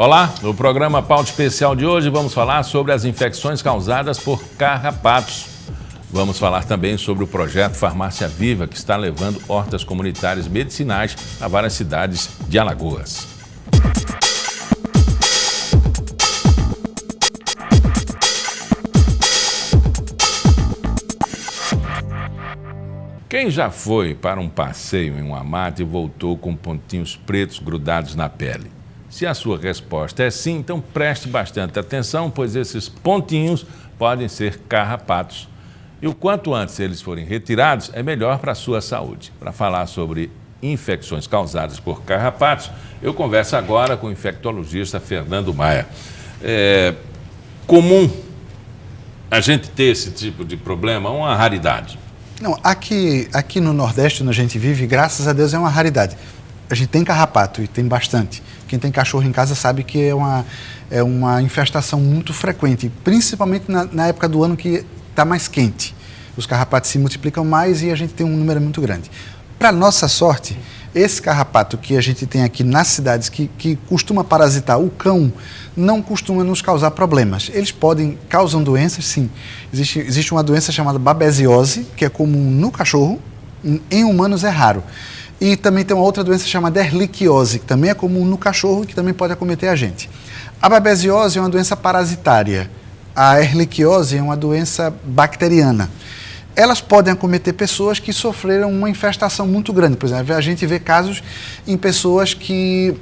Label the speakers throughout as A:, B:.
A: Olá, no programa Pauta Especial de hoje vamos falar sobre as infecções causadas por carrapatos. Vamos falar também sobre o projeto Farmácia Viva, que está levando hortas comunitárias medicinais a várias cidades de Alagoas. Quem já foi para um passeio em uma mata e voltou com pontinhos pretos grudados na pele? Se a sua resposta é sim, então preste bastante atenção, pois esses pontinhos podem ser carrapatos. E o quanto antes eles forem retirados, é melhor para a sua saúde. Para falar sobre infecções causadas por carrapatos, eu converso agora com o infectologista Fernando Maia. É comum a gente ter esse tipo de problema, uma raridade?
B: Não, aqui no Nordeste, onde a gente vive, graças a Deus é uma raridade. A gente tem carrapato e tem bastante. Quem tem cachorro em casa sabe que é uma infestação muito frequente, principalmente na época do ano que está mais quente. Os carrapatos se multiplicam mais e a gente tem um número muito grande. Para nossa sorte, esse carrapato que a gente tem aqui nas cidades, que costuma parasitar o cão, não costuma nos causar problemas. Eles causam doenças, sim. Existe uma doença chamada babesiose, que é comum no cachorro, em humanos é raro. E também tem uma outra doença chamada erliquiose, que também é comum no cachorro e que também pode acometer a gente. A babesiose é uma doença parasitária. A erliquiose é uma doença bacteriana. Elas podem acometer pessoas que sofreram uma infestação muito grande. Por exemplo, a gente vê casos em pessoas que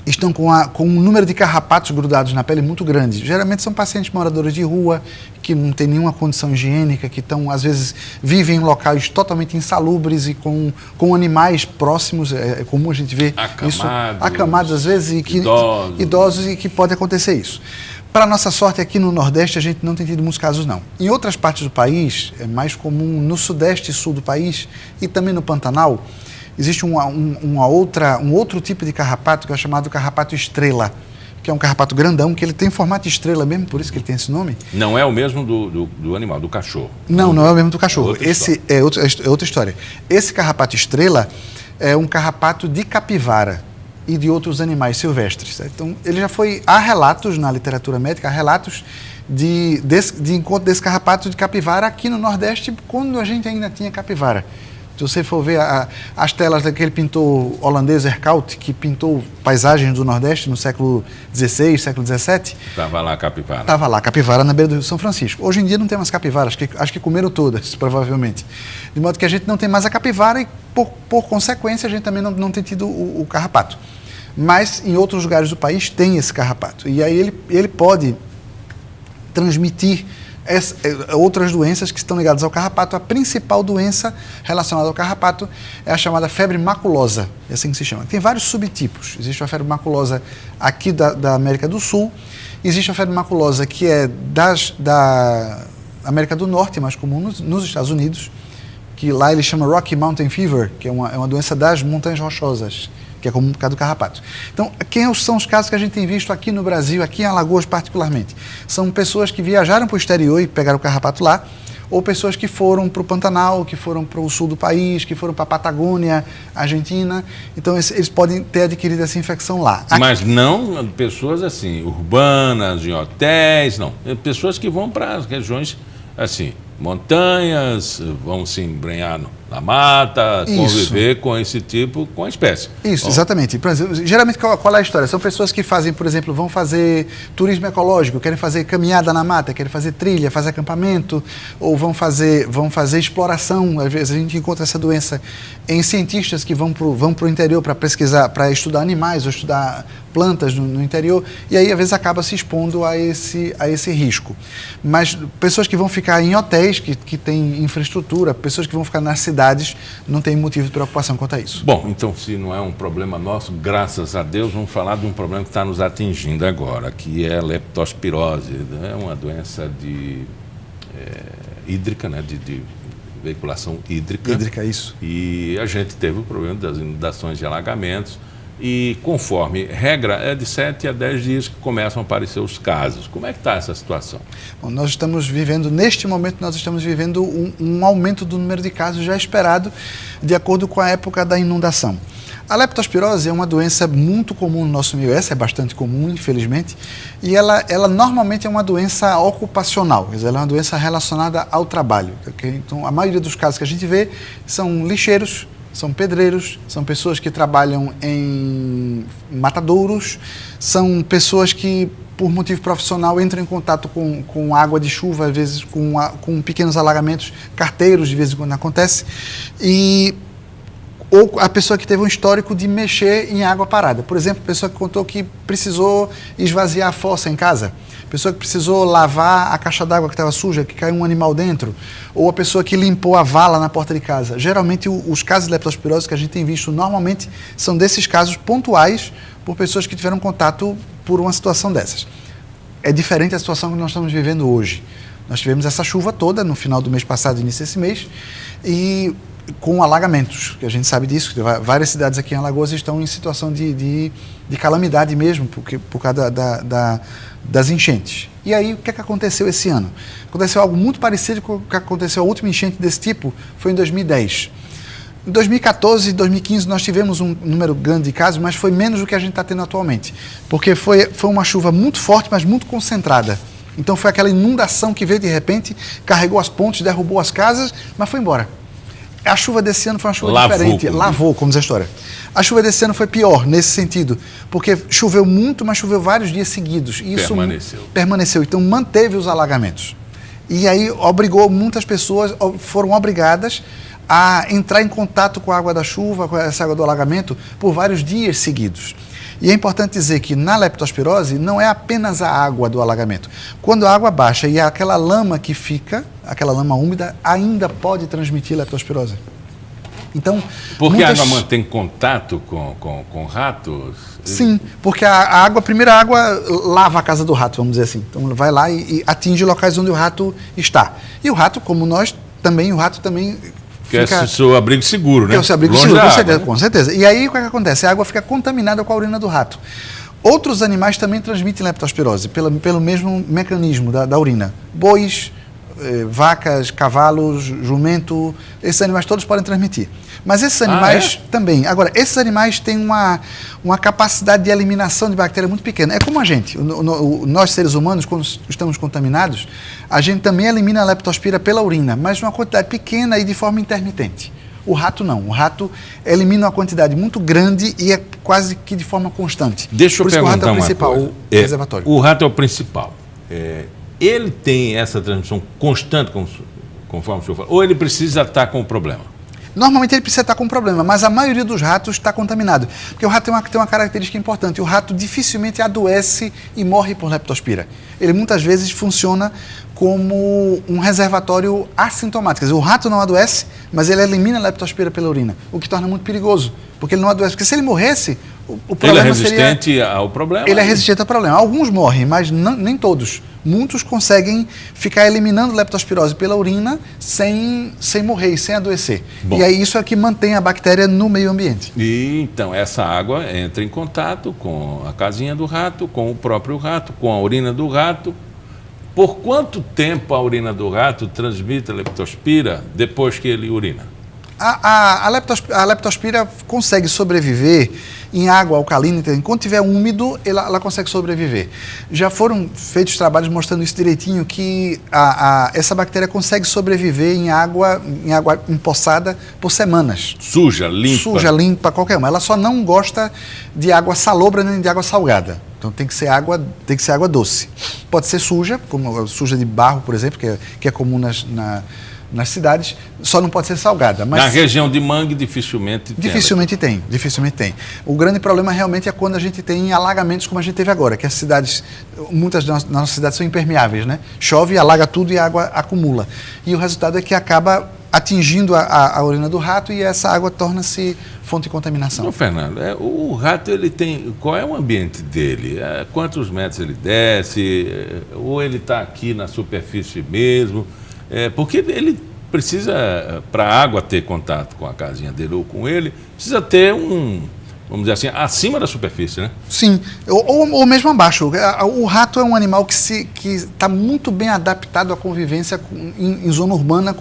B: estão com um número de carrapatos grudados na pele muito grande. Geralmente são pacientes moradores de rua, que não têm nenhuma condição higiênica, que às vezes vivem em locais totalmente insalubres e com animais próximos. É comum a gente ver isso acamados às vezes, idosos e que pode acontecer isso. Para nossa sorte, aqui no Nordeste, a gente não tem tido muitos casos, não. Em outras partes do país, é mais comum no Sudeste e Sul do país e também no Pantanal, existe um outro tipo de carrapato que é chamado carrapato estrela, que é um carrapato grandão, que ele tem formato de estrela mesmo, por isso que ele tem esse nome.
A: Não é o mesmo do animal, do cachorro.
B: Não é o mesmo do cachorro. Esse é outra história. Esse carrapato estrela é um carrapato de capivara e de outros animais silvestres. Então, há relatos na literatura médica, há relatos de encontro desse carrapato de capivara aqui no Nordeste, quando a gente ainda tinha capivara. Se você for ver as telas daquele pintor holandês Ercouth, que pintou paisagens do Nordeste no século XVI, século XVII...
A: Estava lá a capivara.
B: Estava lá a capivara na beira do Rio São Francisco. Hoje em dia não tem mais capivara, acho que comeram todas, provavelmente. De modo que a gente não tem mais a capivara e, por consequência, a gente também não tem tido o carrapato. Mas em outros lugares do país tem esse carrapato. E aí ele pode transmitir outras doenças que estão ligadas ao carrapato. A principal doença relacionada ao carrapato é a chamada febre maculosa, é assim que se chama. Tem vários subtipos. Existe a febre maculosa aqui da América do Sul, existe a febre maculosa que é da América do Norte, mais comum nos Estados Unidos, que lá ele chama Rocky Mountain Fever, que é uma doença das montanhas rochosas, que é comum por causa do carrapato. Então, quem são os casos que a gente tem visto aqui no Brasil, aqui em Alagoas particularmente? São pessoas que viajaram para o exterior e pegaram o carrapato lá, ou pessoas que foram para o Pantanal, que foram para o sul do país, que foram para a Patagônia, Argentina. Então, eles podem ter adquirido essa infecção lá.
A: Mas não pessoas assim, urbanas, em hotéis, não. Pessoas que vão para as regiões assim, montanhas, vão se embrenhar na mata, conviver com esse tipo, com a espécie.
B: Isso, exatamente. Por exemplo, geralmente, qual é a história? São pessoas que fazem, por exemplo, vão fazer turismo ecológico, querem fazer caminhada na mata, querem fazer trilha, fazer acampamento, ou vão fazer exploração. Às vezes a gente encontra essa doença em cientistas que vão para o interior para pesquisar, para estudar animais ou estudar plantas no interior, e aí às vezes acaba se expondo a esse risco. Mas pessoas que vão ficar em hotéis que têm infraestrutura, pessoas que vão ficar nas cidades, não tem motivo de preocupação quanto a isso.
A: Bom, então se não é um problema nosso, graças a Deus, vamos falar de um problema que está nos atingindo agora, que é a leptospirose. É uma doença hídrica, né, de veiculação hídrica.
B: Hídrica, isso.
A: E a gente teve o problema das inundações e alagamentos. e conforme regra é de 7 a 10 dias que começam a aparecer os casos. Como é que está essa situação?
B: Bom, neste momento, nós estamos vivendo um aumento do número de casos já esperado de acordo com a época da inundação. A leptospirose é uma doença muito comum no nosso meio, essa é bastante comum, infelizmente, e ela normalmente é uma doença ocupacional, quer dizer, ela é uma doença relacionada ao trabalho. Okay? Então, a maioria dos casos que a gente vê são lixeiros, são pedreiros, são pessoas que trabalham em matadouros, são pessoas que, por motivo profissional, entram em contato com água de chuva, às vezes com pequenos alagamentos, carteiros, de vez em quando acontece, ou a pessoa que teve um histórico de mexer em água parada. Por exemplo, a pessoa que contou que precisou esvaziar a fossa em casa, a pessoa que precisou lavar a caixa d'água que estava suja, que caiu um animal dentro, ou a pessoa que limpou a vala na porta de casa. Geralmente, os casos de leptospirose que a gente tem visto, normalmente, são desses casos pontuais por pessoas que tiveram contato por uma situação dessas. É diferente da situação que nós estamos vivendo hoje. Nós tivemos essa chuva toda no final do mês passado, início desse mês, e com alagamentos, que a gente sabe disso, que várias cidades aqui em Alagoas estão em situação de calamidade mesmo, por causa das enchentes. E aí, o que é que aconteceu esse ano? Aconteceu algo muito parecido com o que aconteceu, a última enchente desse tipo foi em 2010. Em 2014 e 2015 nós tivemos um número grande de casos, mas foi menos do que a gente está tendo atualmente, porque foi uma chuva muito forte, mas muito concentrada. Então foi aquela inundação que veio de repente, carregou as pontes, derrubou as casas, mas foi embora. A chuva desse ano foi uma chuva diferente. Lavou, como diz a história. A chuva desse ano foi pior, nesse sentido, porque choveu muito, mas choveu vários dias seguidos. E isso permaneceu. Então, manteve os alagamentos. E aí, obrigou, muitas pessoas foram obrigadas a entrar em contato com a água da chuva, com essa água do alagamento, por vários dias seguidos. E é importante dizer que na leptospirose não é apenas a água do alagamento. Quando a água baixa e aquela lama que fica, aquela lama úmida, ainda pode transmitir leptospirose. Então,
A: porque a água mantém contato com ratos?
B: Sim, porque a primeira água lava a casa do rato, vamos dizer assim. Então, vai lá e atinge locais onde o rato está. E o rato, como nós, o rato também...
A: Que é o seu abrigo seguro, né?
B: É o seu abrigo seguro, com certeza. E aí, o que acontece? A água fica contaminada com a urina do rato. Outros animais também transmitem leptospirose, pelo mesmo mecanismo da urina. Bois, vacas, cavalos, jumento, esses animais todos podem transmitir. Mas esses animais também. Agora, esses animais têm uma capacidade de eliminação de bactéria muito pequena. É como a gente. Nós, seres humanos, quando estamos contaminados, a gente também elimina a leptospira pela urina, mas uma quantidade pequena e de forma intermitente. O rato não. O rato elimina uma quantidade muito grande e é quase que de forma constante.
A: Deixa eu perguntar
B: o rato é o principal, o reservatório.
A: O rato é o principal. Ele tem essa transmissão constante, conforme o senhor falou, ou ele precisa estar com o problema?
B: Normalmente ele precisa estar com um problema, mas a maioria dos ratos está contaminado. Porque o rato tem uma característica importante. O rato dificilmente adoece e morre por leptospira. Ele muitas vezes funciona como um reservatório assintomático. Quer dizer, o rato não adoece, mas ele elimina a leptospira pela urina, o que torna muito perigoso. Porque ele não adoece. Porque se ele morresse, o problema seria...
A: Ele é resistente ao problema?
B: Ele é resistente ao problema. Alguns morrem, mas nem todos. Muitos conseguem ficar eliminando leptospirose pela urina sem morrer e sem adoecer. Bom. E aí isso é que mantém a bactéria no meio ambiente.
A: E então essa água entra em contato com a casinha do rato, com o próprio rato, com a urina do rato. Por quanto tempo a urina do rato transmite a leptospira depois que ele urina?
B: A leptospira consegue sobreviver em água alcalina, enquanto estiver úmido, ela consegue sobreviver. Já foram feitos trabalhos mostrando isso direitinho, que essa bactéria consegue sobreviver em água empoçada por semanas.
A: Suja, limpa,
B: qualquer uma. Ela só não gosta de água salobra nem de água salgada. Então tem que ser água doce. Pode ser suja, como suja de barro, por exemplo, que é comum nas cidades, só não pode ser salgada. Mas
A: na região de mangue, dificilmente
B: tem. O grande problema realmente é quando a gente tem alagamentos como a gente teve agora, que muitas das nossas cidades são impermeáveis, né? Chove, alaga tudo e a água acumula. E o resultado é que acaba atingindo a urina do rato e essa água torna-se fonte de contaminação.
A: Não, Fernando, o rato, ele tem... Qual é o ambiente dele? Quantos metros ele desce? Ou ele está aqui na superfície mesmo? Porque ele precisa, para a água ter contato com a casinha dele ou com ele, precisa ter vamos dizer assim, acima da superfície, né?
B: Sim, ou mesmo abaixo. O rato é um animal que está muito bem adaptado à convivência em zona urbana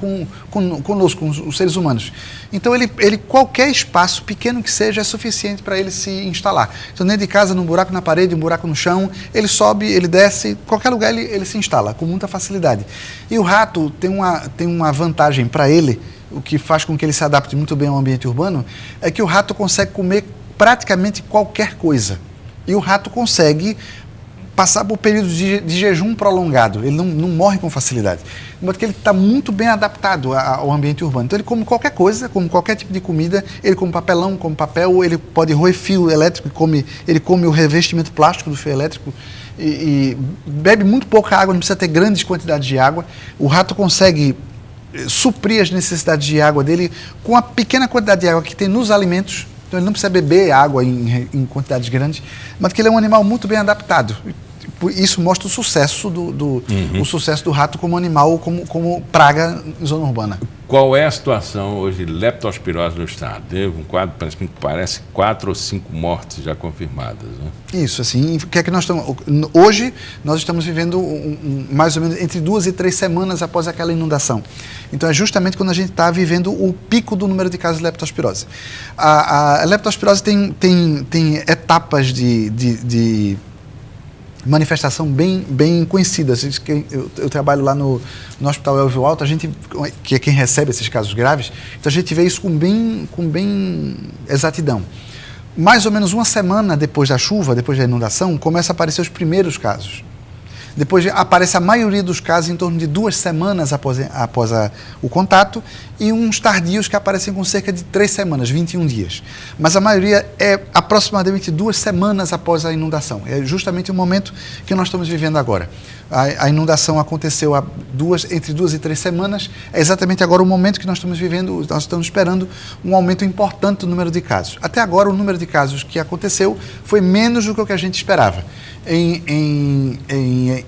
B: conosco, com os seres humanos. Então, ele qualquer espaço, pequeno que seja, é suficiente para ele se instalar. Então, dentro de casa, num buraco na parede, um buraco no chão, ele sobe, ele desce, qualquer lugar ele se instala com muita facilidade. E o rato tem uma vantagem para ele, o que faz com que ele se adapte muito bem ao ambiente urbano, é que o rato consegue comer praticamente qualquer coisa. E o rato consegue passar por períodos de jejum prolongado. Ele não morre com facilidade. Porque ele está muito bem adaptado ao ambiente urbano. Então ele come qualquer coisa, come qualquer tipo de comida, ele come papelão, come papel, ele pode roer fio elétrico, ele come o revestimento plástico do fio elétrico e bebe muito pouca água, não precisa ter grandes quantidades de água. O rato consegue suprir as necessidades de água dele com a pequena quantidade de água que tem nos alimentos. Então ele não precisa beber água em quantidades grandes, mas que ele é um animal muito bem adaptado. Isso mostra o sucesso o sucesso do rato como animal, como praga em zona urbana.
A: Qual é a situação hoje de leptospirose no estado? Teve um quadro, parece 4 ou 5 mortes já confirmadas, né?
B: Isso, assim, o que é que nós estamos... Hoje, nós estamos vivendo mais ou menos entre 2 e 3 semanas após aquela inundação. Então, é justamente quando a gente está vivendo o pico do número de casos de leptospirose. A leptospirose tem etapas de manifestação bem conhecida. Eu trabalho lá no Hospital Elvio Alto, que é quem recebe esses casos graves, então a gente vê isso com bem exatidão. Mais ou menos uma semana depois da chuva, depois da inundação, começam a aparecer os primeiros casos. Depois aparece a maioria dos casos em torno de 2 semanas após o contato e uns tardios que aparecem com cerca de 3 semanas, 21 dias. Mas a maioria é aproximadamente 2 semanas após a inundação. É justamente o momento que nós estamos vivendo agora. A inundação aconteceu entre 2 e 3 semanas. É exatamente agora o momento que nós estamos vivendo, nós estamos esperando um aumento importante no número de casos. Até agora, o número de casos que aconteceu foi menos do que o que a gente esperava. Em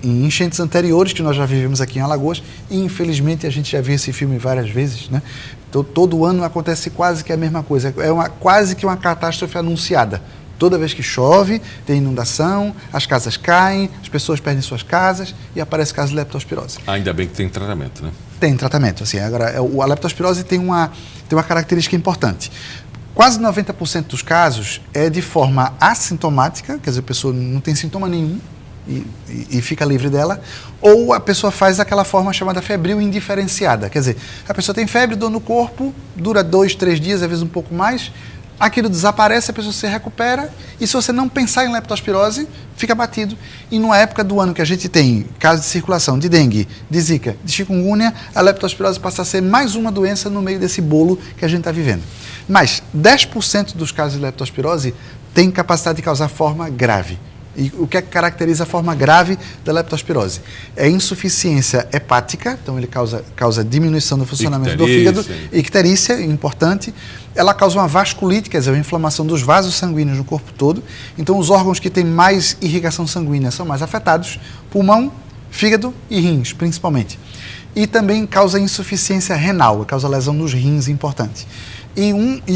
B: enchentes anteriores, que nós já vivemos aqui em Alagoas, e infelizmente a gente já viu esse filme várias vezes, né? Então, todo ano acontece quase que a mesma coisa, quase que uma catástrofe anunciada. Toda vez que chove, tem inundação, as casas caem, as pessoas perdem suas casas e aparece caso de leptospirose.
A: Ainda bem que tem tratamento, né?
B: Tem tratamento, assim. Agora, a leptospirose tem uma característica importante. Quase 90% dos casos é de forma assintomática, quer dizer, a pessoa não tem sintoma nenhum e fica livre dela, ou a pessoa faz aquela forma chamada febril indiferenciada, quer dizer, a pessoa tem febre, dor no corpo, dura 2, 3 dias, às vezes um pouco mais, aquilo desaparece, a pessoa se recupera, e se você não pensar em leptospirose, fica batido. E numa época do ano que a gente tem casos de circulação de dengue, de zika, de chikungunya, a leptospirose passa a ser mais uma doença no meio desse bolo que a gente está vivendo. Mas 10% dos casos de leptospirose têm capacidade de causar forma grave. E o que é que caracteriza a forma grave da leptospirose? É insuficiência hepática, então ele causa diminuição do funcionamento do fígado, icterícia, importante. Ela causa uma vasculite, quer dizer, uma inflamação dos vasos sanguíneos no corpo todo. Então os órgãos que têm mais irrigação sanguínea são mais afetados, pulmão, fígado e rins, principalmente. E também causa insuficiência renal, causa lesão nos rins, importante. E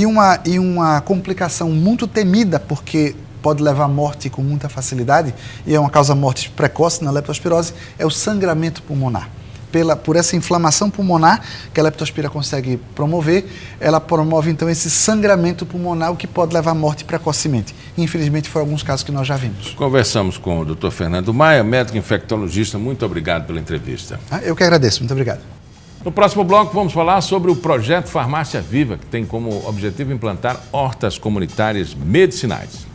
B: uma complicação muito temida, porque pode levar à morte com muita facilidade, e é uma causa morte precoce na leptospirose, é o sangramento pulmonar. Por essa inflamação pulmonar que a leptospira consegue promover, ela promove então esse sangramento pulmonar, o que pode levar à morte precocemente. Infelizmente, foram alguns casos que nós já vimos.
A: Conversamos com o Dr. Fernando Maia, médico infectologista. Muito obrigado pela entrevista.
B: Eu que agradeço. Muito obrigado.
A: No próximo bloco, vamos falar sobre o projeto Farmácia Viva, que tem como objetivo implantar hortas comunitárias medicinais.